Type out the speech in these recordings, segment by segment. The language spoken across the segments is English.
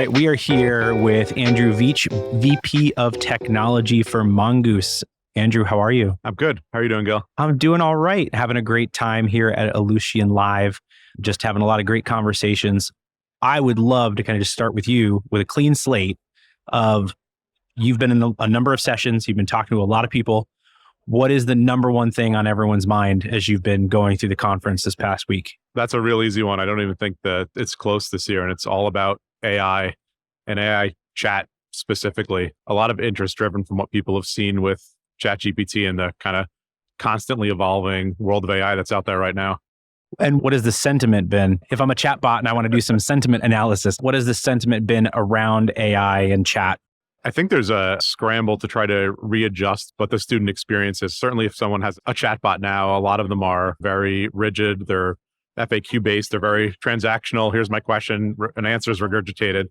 right, we are here with Andrew Veatch, VP of Technology for Mongoose. Andrew, how are you? I'm good. How are you doing, Gil? I'm doing all right. Having a great time here at Ellucian Live, just having a lot of great conversations. I would love to kind of just start with you with a clean slate of, you've been in a number of sessions, you've been talking to a lot of people. What is the number one thing on everyone's mind as you've been going through the conference this past week? That's a real easy one. I don't even think that it's close this year, and it's all about AI and AI chat specifically. A lot of interest driven from what people have seen with ChatGPT and the kind of constantly evolving world of AI that's out there right now. And what has the sentiment been? If I'm a chatbot and I want to do some sentiment analysis, what has the sentiment been around AI and chat? I think there's a scramble to try to readjust what the student experience is. Certainly if someone has a chatbot now, a lot of them are very rigid. They're FAQ based. They're very transactional. Here's my question. An answer is regurgitated.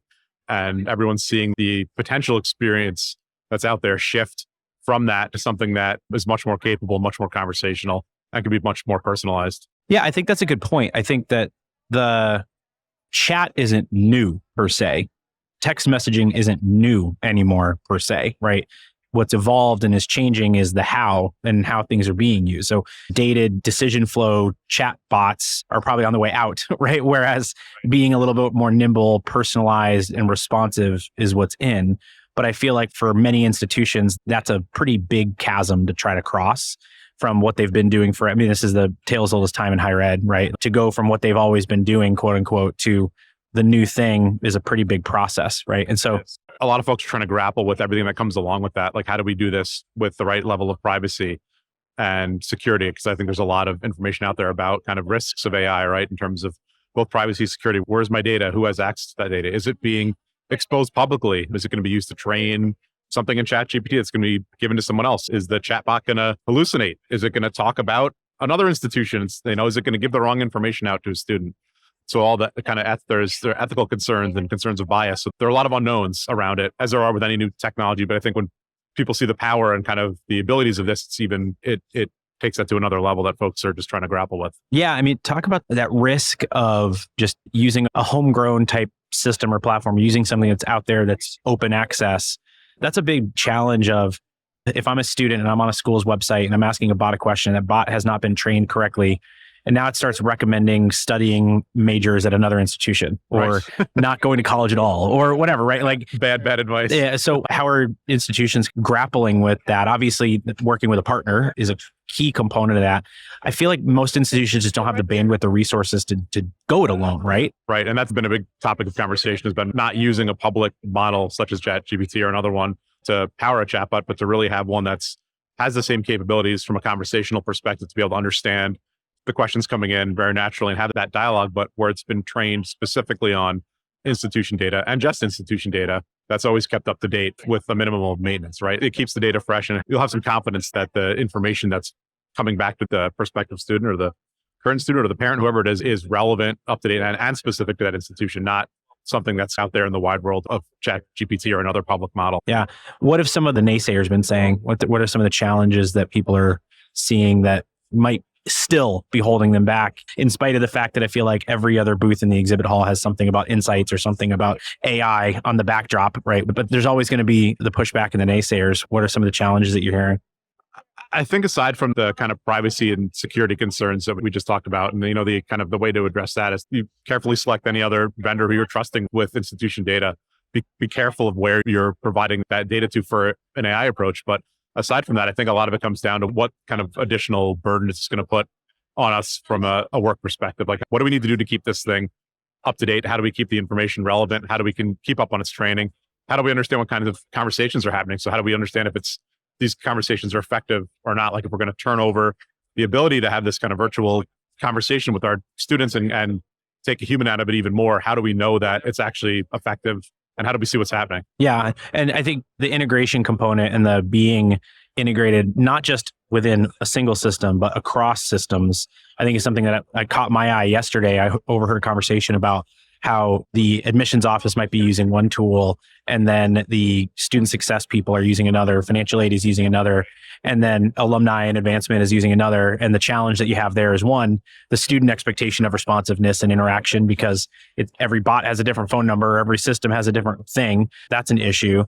And everyone's seeing the potential experience that's out there shift from that to something that is much more capable, much more conversational, and can be much more personalized. Yeah, I think that's a good point. I think that the chat isn't new per se. Text messaging isn't new anymore per se, right? What's evolved and is changing is the how and how things are being used. So dated decision flow chat bots are probably on the way out, right? Whereas being a little bit more nimble, personalized, and responsive is what's in. But I feel like for many institutions, that's a pretty big chasm to try to cross from what they've been doing for, I mean, this is the tale as old as time in higher ed, right? To go from what they've always been doing, quote unquote, to the new thing is a pretty big process, right? And so a lot of folks are trying to grapple with everything that comes along with that. Like, how do we do this with the right level of privacy and security? Because I think there's a lot of information out there about kind of risks of AI, right? In terms of both privacy, security. Where's my data? Who has access to that data? Is it being exposed publicly? Is it going to be used to train something in ChatGPT that's going to be given to someone else? Is the chatbot going to hallucinate? Is it going to talk about another institution? You know, is it going to give the wrong information out to a student? So all that kind of there are ethical concerns and concerns of bias. So there are a lot of unknowns around it, as there are with any new technology. But I think when people see the power and kind of the abilities of this, it takes that to another level that folks are just trying to grapple with. Yeah, I mean, talk about that risk of just using a homegrown type system or platform, using something that's out there that's open access. That's a big challenge of, if I'm a student and I'm on a school's website and I'm asking a bot a question, that bot has not been trained correctly. And now it starts recommending studying majors at another institution or not going to college at all or whatever, right? Like bad advice. Yeah. So how are institutions grappling with that? Obviously, working with a partner is a key component of that. I feel like most institutions just don't have the bandwidth or resources to go it alone, right? Right. And that's been a big topic of conversation, has been not using a public model such as ChatGPT or another one to power a chatbot, but to really have one has the same capabilities from a conversational perspective to be able to understand the questions coming in very naturally and have that dialogue, but where it's been trained specifically on institution data and just institution data, that's always kept up to date with a minimum of maintenance, right? It keeps the data fresh, and you'll have some confidence that the information that's coming back to the prospective student or the current student or the parent, whoever it is relevant, up to date, and specific to that institution, not something that's out there in the wide world of ChatGPT or another public model. Yeah. What have some of the naysayers been saying? What are some of the challenges that people are seeing that might still be holding them back, in spite of the fact that I feel like every other booth in the exhibit hall has something about insights or something about AI on the backdrop, right? But there's always going to be the pushback and the naysayers. What are some of the challenges that you're hearing? I think aside from the kind of privacy and security concerns that we just talked about, and the kind of the way to address that is you carefully select any other vendor who you're trusting with institution data. Be careful of where you're providing that data to for an AI approach. But aside from that, I think a lot of it comes down to what kind of additional burden it's going to put on us from a work perspective. Like, what do we need to do to keep this thing up to date? How do we keep the information relevant? How do we can keep up on its training? How do we understand what kinds of conversations are happening? So how do we understand if these conversations are effective or not? Like, if we're going to turn over the ability to have this kind of virtual conversation with our students and take a human out of it even more, how do we know that it's actually effective? And how do we see what's happening? Yeah. And I think the integration component and the being integrated, not just within a single system, but across systems, I think is something that I caught my eye yesterday. I overheard a conversation about how the admissions office might be using one tool, and then the student success people are using another, financial aid is using another, and then alumni and advancement is using another. And the challenge that you have there is one, the student expectation of responsiveness and interaction, because every bot has a different phone number, every system has a different thing. That's an issue.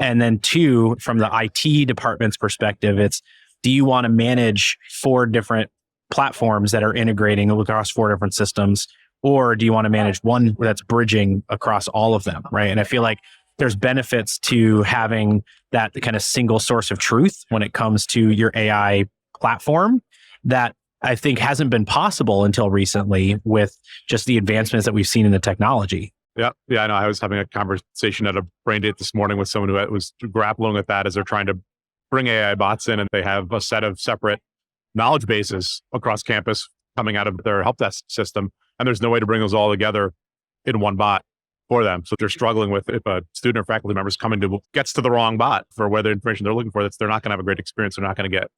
And then two, from the IT department's perspective, it's, do you want to manage 4 different platforms that are integrating across 4 different systems? Or do you want to manage one that's bridging across all of them, right? And I feel like there's benefits to having that kind of single source of truth when it comes to your AI platform that I think hasn't been possible until recently with just the advancements that we've seen in the technology. Yeah, I know. I was having a conversation at a brain date this morning with someone who was grappling with that as they're trying to bring AI bots in, and they have a set of separate knowledge bases across campus coming out of their help desk system. And there's no way to bring those all together in one bot for them. So they're struggling with, if a student or faculty member gets to the wrong bot for where the information they're looking for, they're not going to have a great experience. They're not going to get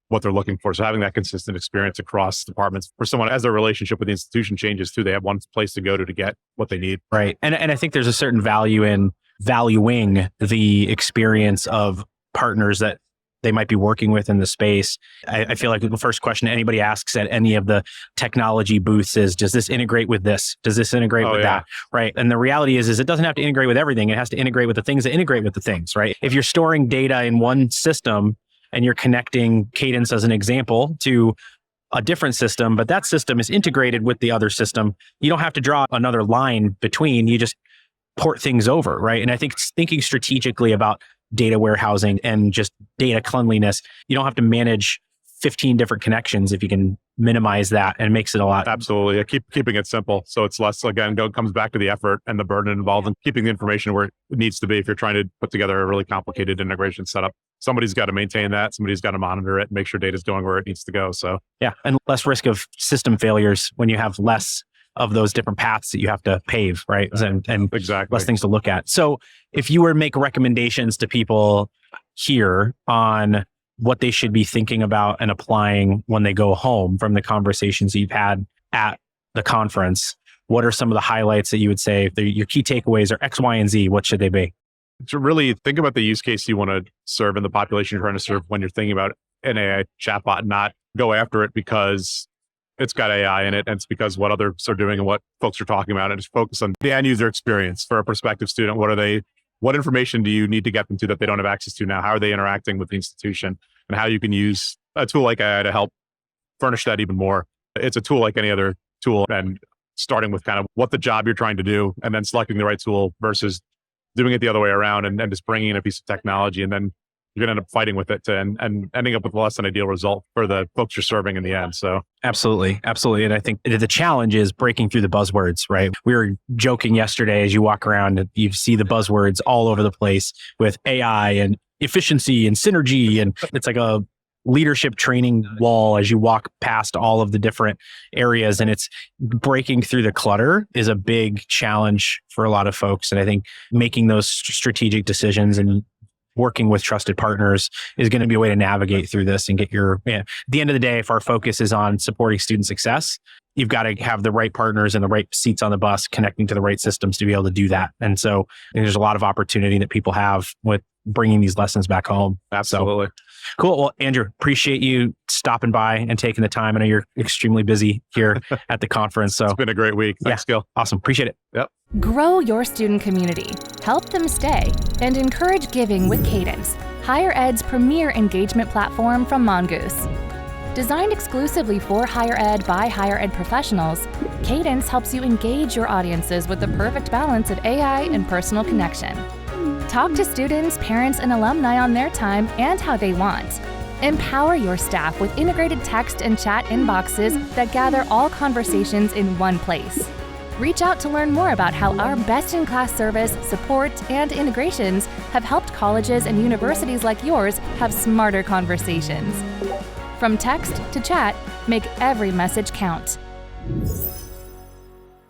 what they're looking for. So having that consistent experience across departments for someone, as their relationship with the institution changes too, they have one place to go to get what they need. Right. And I think there's a certain value in valuing the experience of partners that they might be working with in the space. I feel like the first question anybody asks at any of the technology booths is, does this integrate with this? Does this integrate with that? Right. And the reality is it doesn't have to integrate with everything. It has to integrate with the things that integrate with the things, right? If you're storing data in one system and you're connecting Cadence as an example to a different system, but that system is integrated with the other system, you don't have to draw another line between, you just port things over, right? And I think thinking strategically about data warehousing and just data cleanliness, you don't have to manage 15 different connections if you can minimize that, and it makes it a lot. Absolutely. Keeping it simple. So it's less, again, comes back to the effort and the burden involved in keeping the information where it needs to be. If you're trying to put together a really complicated integration setup, somebody's got to maintain that. Somebody's got to monitor it and make sure data is going where it needs to go. So yeah, and less risk of system failures when you have less of those different paths that you have to pave, right? And exactly. Less things to look at. So if you were to make recommendations to people here on what they should be thinking about and applying when they go home from the conversations that you've had at the conference, what are some of the highlights that you would say, if your key takeaways are X, Y, and Z, what should they be? To really think about the use case you want to serve and the population you're trying to serve when you're thinking about an AI chatbot, not go after it because it's got AI in it, and it's because what others are doing and what folks are talking about, and just focus on the end user experience for a prospective student. What information do you need to get them to that they don't have access to now? How are they interacting with the institution, and how you can use a tool like AI to help furnish that even more? It's a tool like any other tool, and starting with kind of what the job you're trying to do, and then selecting the right tool versus doing it the other way around and just bringing in a piece of technology, and then you're going to end up fighting with it and ending up with less than ideal result for the folks you're serving in the end. So absolutely. And I think the challenge is breaking through the buzzwords, right? We were joking yesterday, as you walk around and you see the buzzwords all over the place with AI and efficiency and synergy. And it's like a leadership training wall as you walk past all of the different areas, and it's breaking through the clutter is a big challenge for a lot of folks. And I think making those strategic decisions and working with trusted partners is going to be a way to navigate through this and get at the end of the day, if our focus is on supporting student success, you've got to have the right partners and the right seats on the bus connecting to the right systems to be able to do that. And so I think there's a lot of opportunity that people have with bringing these lessons back home. Absolutely. So, cool. Well, Andrew, appreciate you stopping by and taking the time. I know you're extremely busy here at the conference. So it's been a great week. Thanks, Gil. Awesome. Appreciate it. Yep. Grow your student community, help them stay, and encourage giving with Cadence, Higher Ed's premier engagement platform from Mongoose. Designed exclusively for higher ed by higher ed professionals, Cadence helps you engage your audiences with the perfect balance of AI and personal connection. Talk to students, parents, and alumni on their time and how they want. Empower your staff with integrated text and chat inboxes that gather all conversations in one place. Reach out to learn more about how our best-in-class service, support, and integrations have helped colleges and universities like yours have smarter conversations. From text to chat, make every message count.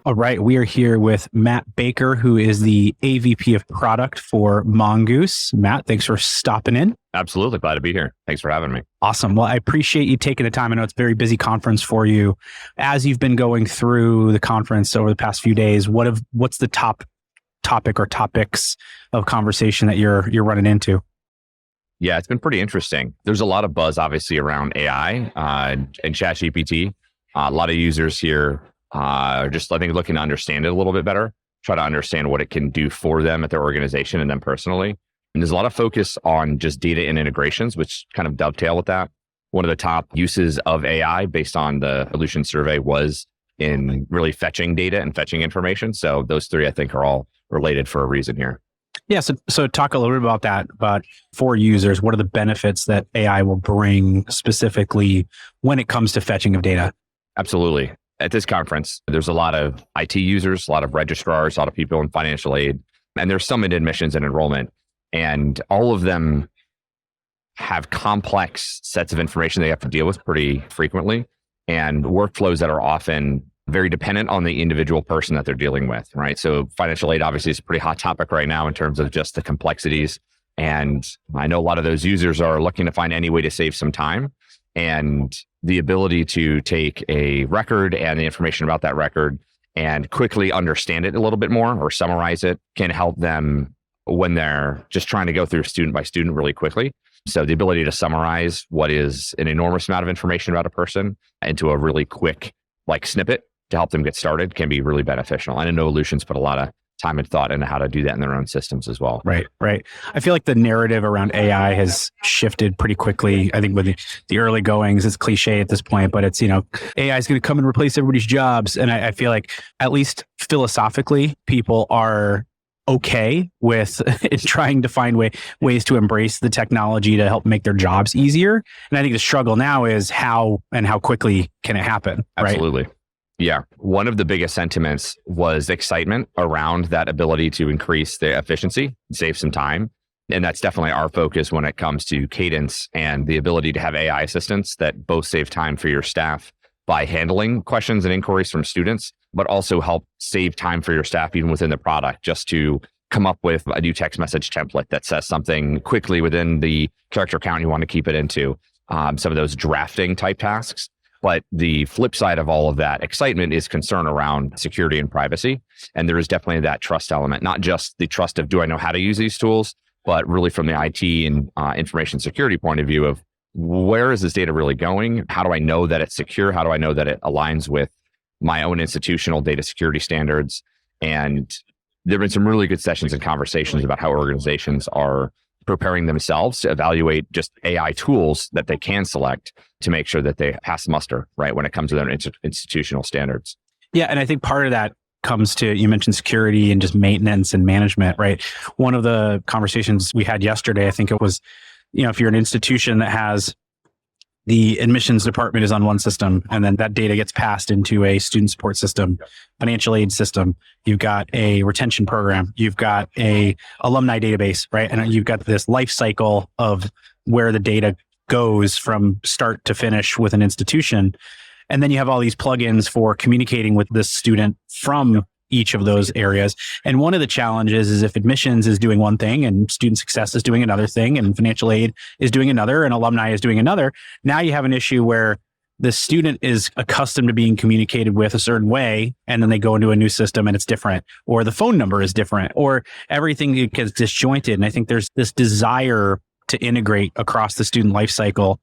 All right. We are here with Matt Baker, who is the AVP of product for Mongoose. Matt, thanks for stopping in. Absolutely. Glad to be here. Thanks for having me. Awesome. Well, I appreciate you taking the time. I know it's a very busy conference for you. As you've been going through the conference over the past few days, what's the top topic or topics of conversation that you're running into? Yeah, it's been pretty interesting. There's a lot of buzz, obviously, around AI and ChatGPT. A lot of users here are just, I think, looking to understand it a little bit better, try to understand what it can do for them at their organization and them personally. And there's a lot of focus on just data and integrations, which kind of dovetail with that. One of the top uses of AI based on the Ellucian survey was in really fetching data and fetching information. So those three, I think, are all related for a reason here. Yeah. So talk a little bit about that, but for users, what are the benefits that AI will bring specifically when it comes to fetching of data? Absolutely. At this conference, there's a lot of IT users, a lot of registrars, a lot of people in financial aid, and there's some in admissions and enrollment. And all of them have complex sets of information they have to deal with pretty frequently, and workflows that are often very dependent on the individual person that they're dealing with, right? So financial aid obviously is a pretty hot topic right now in terms of just the complexities. And I know a lot of those users are looking to find any way to save some time. And the ability to take a record and the information about that record and quickly understand it a little bit more or summarize it can help them when they're just trying to go through student by student really quickly. So the ability to summarize what is an enormous amount of information about a person into a really quick snippet to help them get started can be really beneficial. And I know Ellucian's put a lot of time and thought into how to do that in their own systems as well. Right. I feel like the narrative around AI has shifted pretty quickly. I think with the early goings, it's cliche at this point, but it's, AI is going to come and replace everybody's jobs. And I feel like at least philosophically, people are okay with trying to find ways to embrace the technology to help make their jobs easier. And I think the struggle now is how quickly can it happen? Right? Absolutely. Yeah. One of the biggest sentiments was excitement around that ability to increase the efficiency, save some time. And that's definitely our focus when it comes to Cadence and the ability to have AI assistants that both save time for your staff by handling questions and inquiries from students, but also help save time for your staff even within the product, just to come up with a new text message template that says something quickly within the character count you want to keep it into, some of those drafting type tasks. But the flip side of all of that excitement is concern around security and privacy. And there is definitely that trust element, not just the trust of, do I know how to use these tools, but really from the IT and information security point of view of, where is this data really going? How do I know that it's secure? How do I know that it aligns with my own institutional data security standards? And there have been some really good sessions and conversations about how organizations are preparing themselves to evaluate just AI tools that they can select to make sure that they pass muster, right, when it comes to their institutional standards. Yeah. And I think part of that comes to, you mentioned security and just maintenance and management, right? One of the conversations we had yesterday, I think it was, if you're an institution that has the admissions department is on one system, and then that data gets passed into a student support system, financial aid system. You've got a retention program. You've got a alumni database, right? And you've got this life cycle of where the data goes from start to finish with an institution. And then you have all these plugins for communicating with the student from each of those areas. And one of the challenges is if admissions is doing one thing and student success is doing another thing and financial aid is doing another and alumni is doing another, now you have an issue where the student is accustomed to being communicated with a certain way, and then they go into a new system and it's different, or the phone number is different, or everything gets disjointed. And I think there's this desire to integrate across the student life cycle,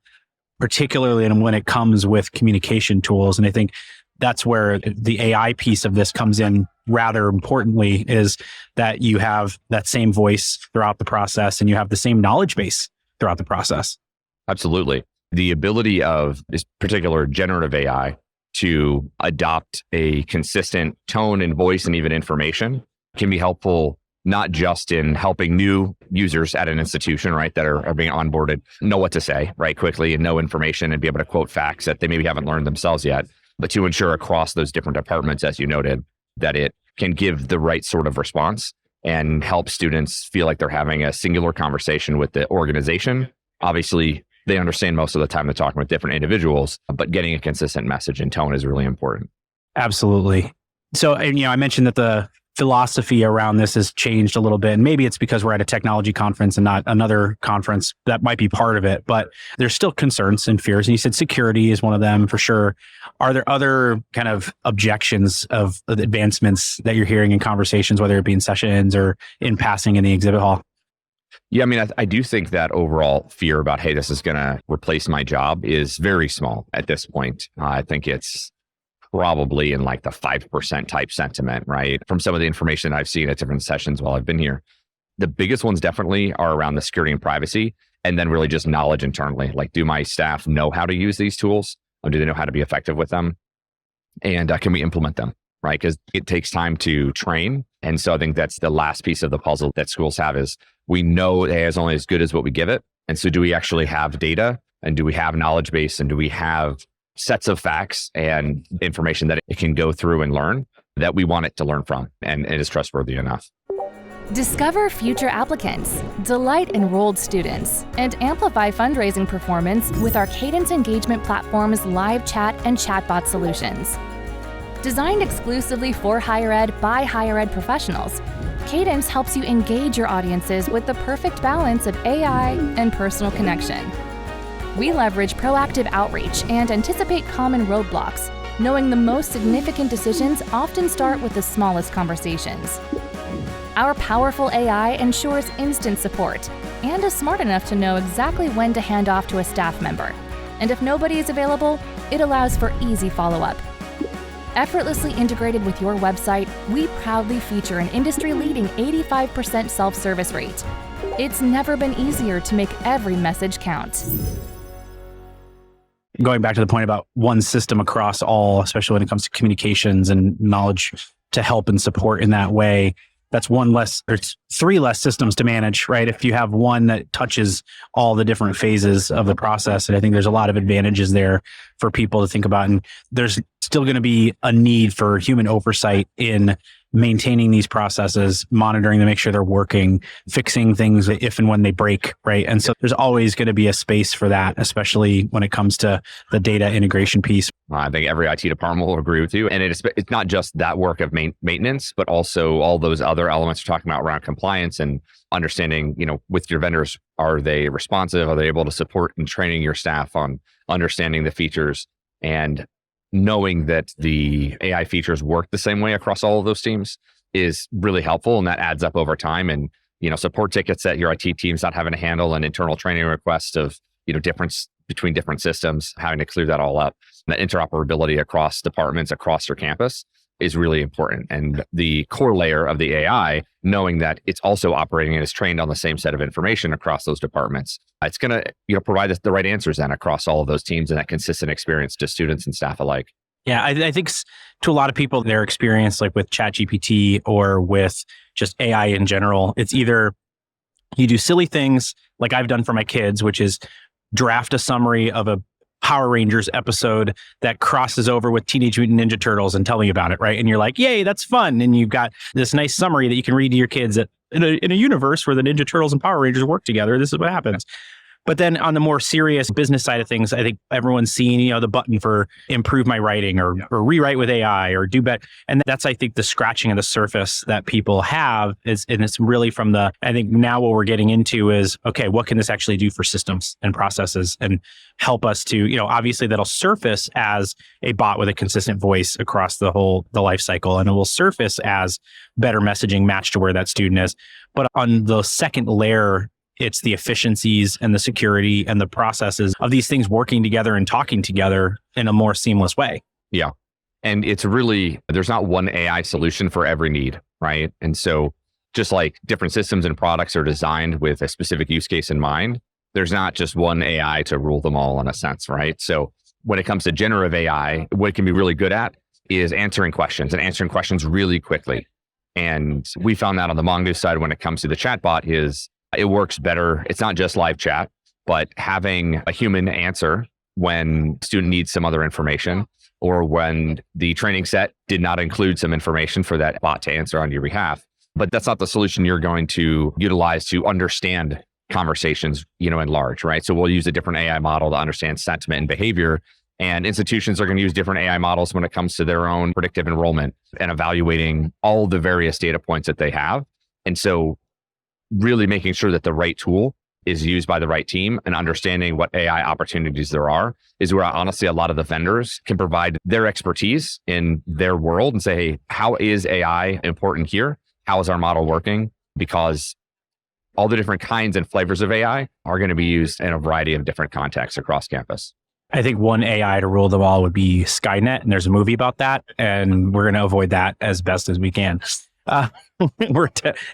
particularly when it comes with communication tools. And I think that's where the AI piece of this comes in rather importantly, is that you have that same voice throughout the process and you have the same knowledge base throughout the process. Absolutely. The ability of this particular generative AI to adopt a consistent tone and voice and even information can be helpful, not just in helping new users at an institution, right, that are being onboarded, know what to say, right, quickly and know information and be able to quote facts that they maybe haven't learned themselves yet, but to ensure across those different departments, as you noted, that it can give the right sort of response and help students feel like they're having a singular conversation with the organization. Obviously, they understand most of the time they're talking with different individuals, but getting a consistent message and tone is really important. Absolutely. So, and, I mentioned that the philosophy around this has changed a little bit. And maybe it's because we're at a technology conference and not another conference. That might be part of it, but there's still concerns and fears. And you said security is one of them for sure. Are there other kind of objections of the advancements that you're hearing in conversations, whether it be in sessions or in passing in the exhibit hall? Yeah, I mean, I do think that overall fear about, hey, this is going to replace my job is very small at this point. I think it's probably in like the 5% type sentiment, right? From some of the information that I've seen at different sessions while I've been here. The biggest ones definitely are around the security and privacy, and then really just knowledge internally. Like, do my staff know how to use these tools? Or do they know how to be effective with them? And can we implement them, right? Because it takes time to train. And so I think that's the last piece of the puzzle that schools have is we know AI is only as good as what we give it. And so do we actually have data? And do we have knowledge base? And do we have sets of facts and information that it can go through and learn that we want it to learn from and it is trustworthy enough? Discover future applicants, delight enrolled students, and amplify fundraising performance with our Cadence engagement platform's live chat and chatbot solutions. Designed exclusively for higher ed by higher ed professionals, Cadence helps you engage your audiences with the perfect balance of AI and personal connection. We leverage proactive outreach and anticipate common roadblocks, knowing the most significant decisions often start with the smallest conversations. Our powerful AI ensures instant support and is smart enough to know exactly when to hand off to a staff member. And if nobody is available, it allows for easy follow-up. Effortlessly integrated with your website, we proudly feature an industry-leading 85% self-service rate. It's never been easier to make every message count. Going back to the point about one system across all, especially when it comes to communications and knowledge to help and support in that way, that's one less, or it's three less systems to manage, right? If you have one that touches all the different phases of the process. And I think there's a lot of advantages there for people to think about. And there's still going to be a need for human oversight in maintaining these processes, monitoring to make sure they're working, fixing things if and when they break, right? And so there's always going to be a space for that, especially when it comes to the data integration piece. I think every IT department will agree with you. And it's not just that work of maintenance, but also all those other elements we're talking about around compliance and understanding, with your vendors, are they responsive? Are they able to support and training your staff on understanding the features and knowing that the AI features work the same way across all of those teams is really helpful. And that adds up over time. And, support tickets that your IT team's not having to handle and internal training requests of, difference between different systems, having to clear that all up. And that interoperability across departments, across your campus is really important. And the core layer of the AI, knowing that it's also operating and is trained on the same set of information across those departments, it's going to provide the right answers then across all of those teams and that consistent experience to students and staff alike. Yeah, I think to a lot of people, their experience like with ChatGPT or with just AI in general, it's either you do silly things like I've done for my kids, which is draft a summary of a Power Rangers episode that crosses over with Teenage Mutant Ninja Turtles and tell me about it, right? And you're like, yay, that's fun. And you've got this nice summary that you can read to your kids that in a universe where the Ninja Turtles and Power Rangers work together, this is what happens. But then on the more serious business side of things, I think everyone's seen, the button for improve my writing or rewrite with AI or do better. And that's, I think, the scratching of the surface that people have and it's really from I think now what we're getting into is, okay, what can this actually do for systems and processes and help us to, obviously that'll surface as a bot with a consistent voice across the life cycle. And it will surface as better messaging matched to where that student is. But on the second layer, it's the efficiencies and the security and the processes of these things working together and talking together in a more seamless way. Yeah. And it's really, there's not one AI solution for every need, right? And so just like different systems and products are designed with a specific use case in mind, there's not just one AI to rule them all in a sense, right? So when it comes to generative AI, what it can be really good at is answering questions really quickly. And we found that on the Mongoose side when it comes to the chatbot is it works better. It's not just live chat, but having a human answer when a student needs some other information or when the training set did not include some information for that bot to answer on your behalf. But that's not the solution you're going to utilize to understand conversations, in large, right? So we'll use a different AI model to understand sentiment and behavior And institutions are going to use different AI models when it comes to their own predictive enrollment and evaluating all the various data points that they have. And so really making sure that the right tool is used by the right team and understanding what AI opportunities there are is where honestly a lot of the vendors can provide their expertise in their world and say, hey, how is AI important here? How is our model working? Because all the different kinds and flavors of AI are going to be used in a variety of different contexts across campus. I think one AI to rule them all would be Skynet, and there's a movie about that, and we're going to avoid that as best as we can.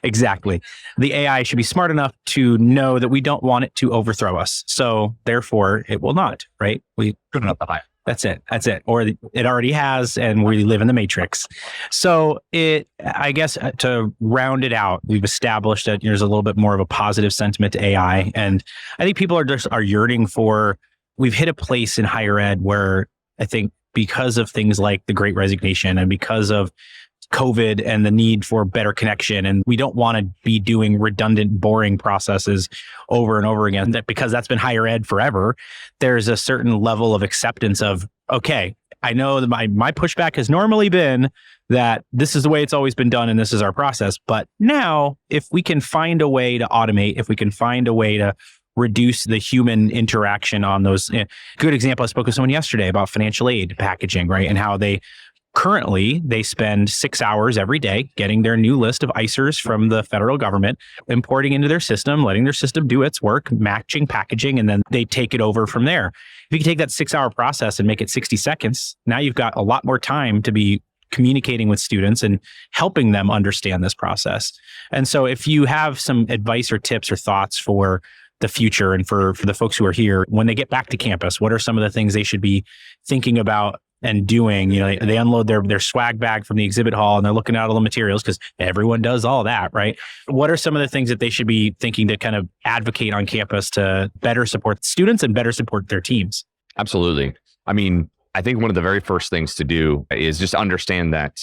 Exactly. The AI should be smart enough to know that we don't want it to overthrow us. So therefore, it will not, right? We Good enough to high. That's it. Or it already has, and we live in the matrix. So I guess to round it out, we've established that there's a little bit more of a positive sentiment to AI. And I think people are yearning for, we've hit a place in higher ed where I think because of things like the Great Resignation and because of COVID and the need for better connection, and we don't want to be doing redundant, boring processes over and over again, that because that's been higher ed forever, there's a certain level of acceptance of, okay, I know that my pushback has normally been that this is the way it's always been done and this is our process. But now if we can find a way to automate, if we can find a way to reduce the human interaction on those, good example, I spoke with someone yesterday about financial aid packaging, right? And how currently, they spend 6 hours every day getting their new list of ICERs from the federal government, importing into their system, letting their system do its work, matching packaging, and then they take it over from there. If you can take that 6-hour process and make it 60 seconds, now you've got a lot more time to be communicating with students and helping them understand this process. And so if you have some advice or tips or thoughts for the future and for the folks who are here, when they get back to campus, what are some of the things they should be thinking about and doing? They unload their swag bag from the exhibit hall and they're looking at all the materials because everyone does all that, right? What are some of the things that they should be thinking to kind of advocate on campus to better support students and better support their teams? Absolutely. I mean, I think one of the very first things to do is just understand that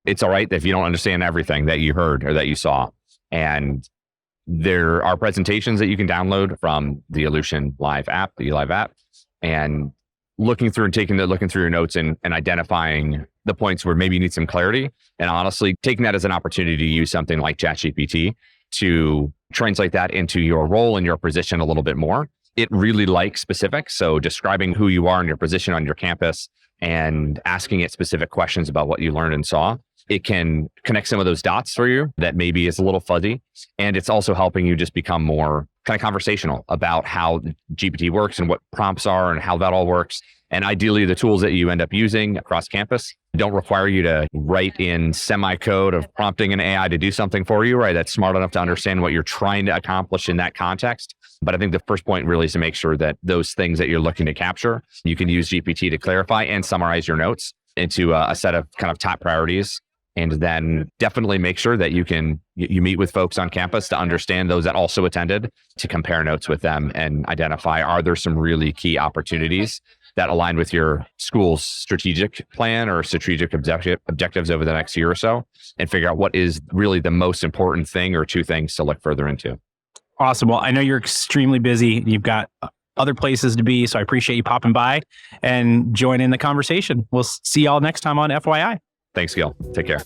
it's all right if you don't understand everything that you heard or that you saw. And there are presentations that you can download from the Ellucian Live app, the eLive app, and looking through your notes and identifying the points where maybe you need some clarity, and honestly taking that as an opportunity to use something like ChatGPT to translate that into your role and your position a little bit more. It really likes specifics, so describing who you are and your position on your campus and asking it specific questions about what you learned and saw. It can connect some of those dots for you that maybe is a little fuzzy, and it's also helping you just become more kind of conversational about how GPT works and what prompts are and how that all works. And ideally, the tools that you end up using across campus don't require you to write in semi-code of prompting an AI to do something for you, right? That's smart enough to understand what you're trying to accomplish in that context. But I think the first point really is to make sure that those things that you're looking to capture, you can use GPT to clarify and summarize your notes into a set of kind of top priorities. And then definitely make sure that you meet with folks on campus to understand those that also attended, to compare notes with them and identify, are there some really key opportunities that align with your school's strategic plan or strategic objectives over the next year or so, and figure out what is really the most important thing or two things to look further into. Awesome. Well, I know you're extremely busy. You've got other places to be, so I appreciate you popping by and joining the conversation. We'll see y'all next time on FYI. Thanks, Gil. Take care.